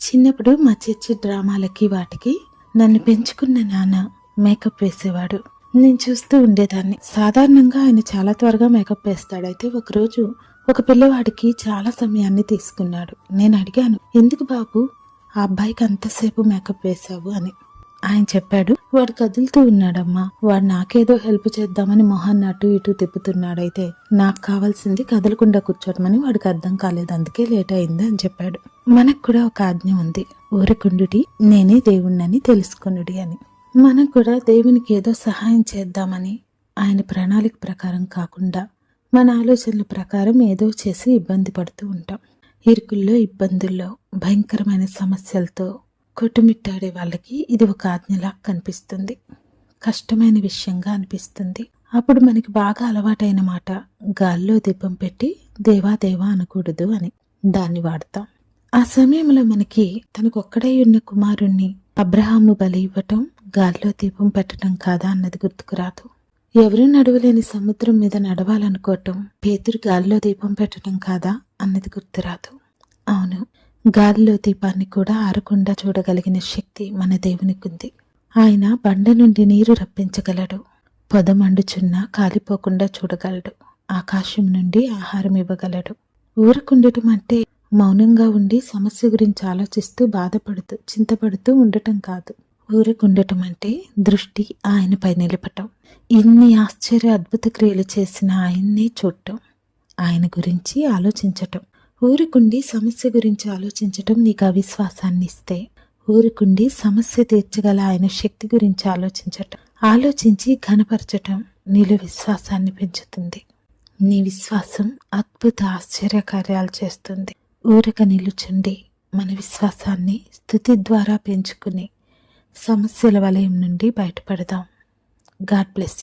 చిన్నప్పుడు మా చర్చి డ్రామాలకి వాటికి నన్ను పెంచుకున్న నాన్న మేకప్ వేసేవాడు. నేను చూస్తూ ఉండేదాన్ని. సాధారణంగా ఆయన చాలా త్వరగా మేకప్ వేస్తాడు. అయితే ఒకరోజు ఒక పిల్లవాడికి చాలా సమయాన్ని తీసుకున్నాడు. నేను అడిగాను, ఎందుకు బాబు ఆ అబ్బాయికి అంతసేపు మేకప్ వేశావు అని. ఆయన చెప్పాడు, వాడు కదులుతూ ఉన్నాడమ్మా, వాడు నాకేదో హెల్ప్ చేద్దామని మొహాన్ని అటు ఇటు తిప్పుతున్నాడైతే నాకు కావాల్సింది కదలకుండా కూర్చోటమని వాడికి అర్థం కాలేదు, అందుకే లేట్ అయింది అని చెప్పాడు. మనకు కూడా ఒక ఆజ్ఞ ఉంది, ఊరకుండుడి నేనే దేవుణ్ణని తెలుసుకొనుడి అని. మనం కూడా దేవునికి ఏదో సహాయం చేద్దామని ఆయన ప్రణాళిక ప్రకారం కాకుండా మన ఆలోచనల ప్రకారం ఏదో చేసి ఇబ్బంది పడుతూ ఉంటాం. ఇరుకుల్లో, ఇబ్బందుల్లో, భయంకరమైన సమస్యలతో కొట్టుమిట్టాడే వాళ్ళకి ఇది ఒక ఆజ్ఞలా కనిపిస్తుంది, కష్టమైన విషయంగా అనిపిస్తుంది. అప్పుడు మనకి బాగా అలవాటైన మాట, గాల్లో దీపం పెట్టి దేవా దేవా అనకూడదు అని దాన్ని వాడతాం. ఆ సమయంలో మనకి తనకొక్కడై ఉన్న కుమారుణ్ణి అబ్రహాము బలి ఇవ్వటం గాల్లో దీపం పెట్టడం కాదా అన్నది గుర్తుకురాదు. ఎవరూ నడవలేని సముద్రం మీద నడవాలనుకోవటం పేతురు గాల్లో దీపం పెట్టడం కాదా అన్నది గుర్తురాదు. అవును, గాలిలో దీపాన్ని కూడా ఆరకుండా చూడగలిగిన శక్తి మన దేవునికి ఉంది. ఆయన బండ నుండి నీరు రప్పించగలడు, పొద మండుచున్నా కాలిపోకుండా చూడగలడు, ఆకాశం నుండి ఆహారం ఇవ్వగలడు. ఊరకుండటం అంటే మౌనంగా ఉండి సమస్య గురించి ఆలోచిస్తూ బాధపడుతూ చింతపడుతూ ఉండటం కాదు. ఊరకుండటం అంటే దృష్టి ఆయనపై నిలపటం, ఇన్ని ఆశ్చర్య అద్భుత క్రియలు చేసిన ఆయన్నే చూడటం, ఆయన గురించి ఆలోచించటం. ఊరుకుండి సమస్య గురించి ఆలోచించటం నీకు అవిశ్వాసాన్ని ఇస్తే, ఊరుకుండి సమస్య తీర్చగల ఆయన శక్తి గురించి ఆలోచించి ఘనపరచటం నీలో విశ్వాసాన్ని పెంచుతుంది. నీ విశ్వాసం అద్భుత ఆశ్చర్య కార్యాలు చేస్తుంది. ఊరక నిలుచుండి మన విశ్వాసాన్ని స్తుతి ద్వారా పెంచుకుని సమస్యల వలయం నుండి బయటపడదాం. God bless.